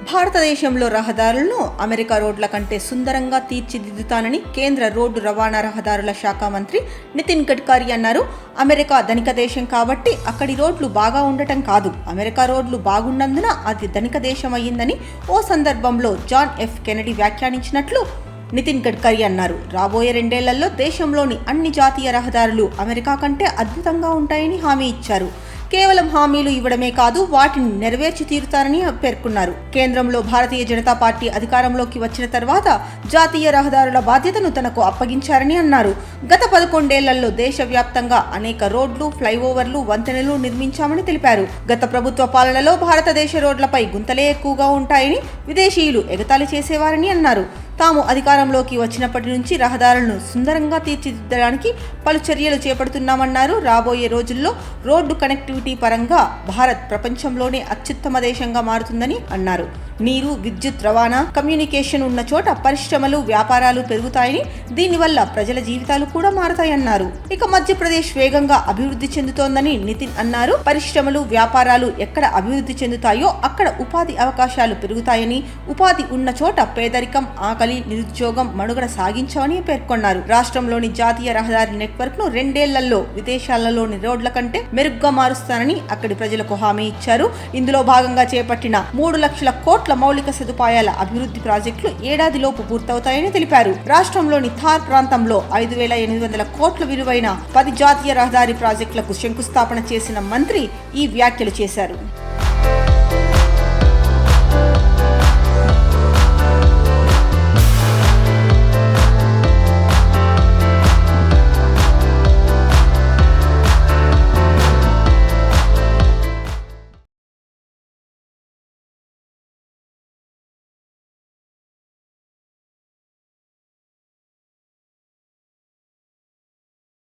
భారతదేశంలో రహదారులను అమెరికా రోడ్ల కంటే సుందరంగా తీర్చిదిద్దుతానని కేంద్ర రోడ్డు రవాణా రహదారుల శాఖ మంత్రి నితిన్ గడ్కరీ అన్నారు. అమెరికా ధనిక దేశం కాబట్టి అక్కడి రోడ్లు బాగా ఉండటం కాదు, అమెరికా రోడ్లు బాగున్నందున అది ధనిక దేశం అయ్యిందని ఓ సందర్భంలో జాన్ ఎఫ్ కెనడీ వ్యాఖ్యానించినట్లు నితిన్ గడ్కరీ అన్నారు. రాబోయే 2 ఏళ్లలో దేశంలోని అన్ని జాతీయ రహదారులు అమెరికా కంటే అద్భుతంగా ఉంటాయని హామీ ఇచ్చారు. కేవలం హామీలు ఇవ్వడమే కాదు, వాటిని నెరవేర్చి తీరుతారని పేర్కొన్నారు. కేంద్రంలో భారతీయ జనతా పార్టీ అధికారంలోకి వచ్చిన తర్వాత జాతీయ రహదారుల బాధ్యతను తనకు అప్పగించారని అన్నారు. గత 11 ఏళ్లలో దేశవ్యాప్తంగా అనేక రోడ్లు, ఫ్లైఓవర్లు, వంతెనలు నిర్మించామని తెలిపారు. గత ప్రభుత్వ పాలనలో భారతదేశ రోడ్లపై గుంతలే ఎక్కువగా ఉంటాయని విదేశీయులు ఎగతాళి చేసేవారని అన్నారు. తాము అధికారంలోకి వచ్చినప్పటి నుంచి రహదారులను సుందరంగా తీర్చిదిద్దడానికి పలు చర్యలు చేపడుతున్నామన్నారు. రాబోయే రోజుల్లో రోడ్డు కనెక్టివిటీ పరంగా భారత్ ప్రపంచంలోనే అత్యుత్తమ దేశంగా మారుతుందని అన్నారు. నీరు, విద్యుత్ రవాణా, కమ్యూనికేషన్ ఉన్న చోట పరిశ్రమలు, వ్యాపారాలు పెరుగుతాయని, దీనివల్ల ప్రజల జీవితాలు కూడా మారతాయన్నారు. ఇక మధ్యప్రదేశ్ వేగంగా అభివృద్ధి చెందుతోందని నితిన్ అన్నారు. పరిశ్రమలు, వ్యాపారాలు ఎక్కడ అభివృద్ధి చెందుతాయో అక్కడ ఉపాధి అవకాశాలు పెరుగుతాయని, ఉపాధి ఉన్న చోట పేదరికం, ఆకలి, నిరుద్యోగం మనుగడ సాగించవని పేర్కొన్నారు. రాష్ట్రంలోని జాతీయ రహదారి నెట్వర్క్ ను 2 ఏళ్లలో విదేశాలలోని రోడ్ల కంటే మెరుగ్గా మారుస్తానని అక్కడి ప్రజలకు హామీ ఇచ్చారు. ఇందులో భాగంగా చేపట్టిన 3 లక్షల కోట్ల మౌలిక సదుపాయాల అభివృద్ధి ప్రాజెక్టులు ఏడాదిలోపు పూర్తవుతాయని తెలిపారు. రాష్ట్రంలోని థార్ ప్రాంతంలో 5,800 కోట్ల విలువైన 10 జాతీయ రహదారి ప్రాజెక్టులకు శంకుస్థాపన చేసిన మంత్రి ఈ వ్యాఖ్యలు చేశారు.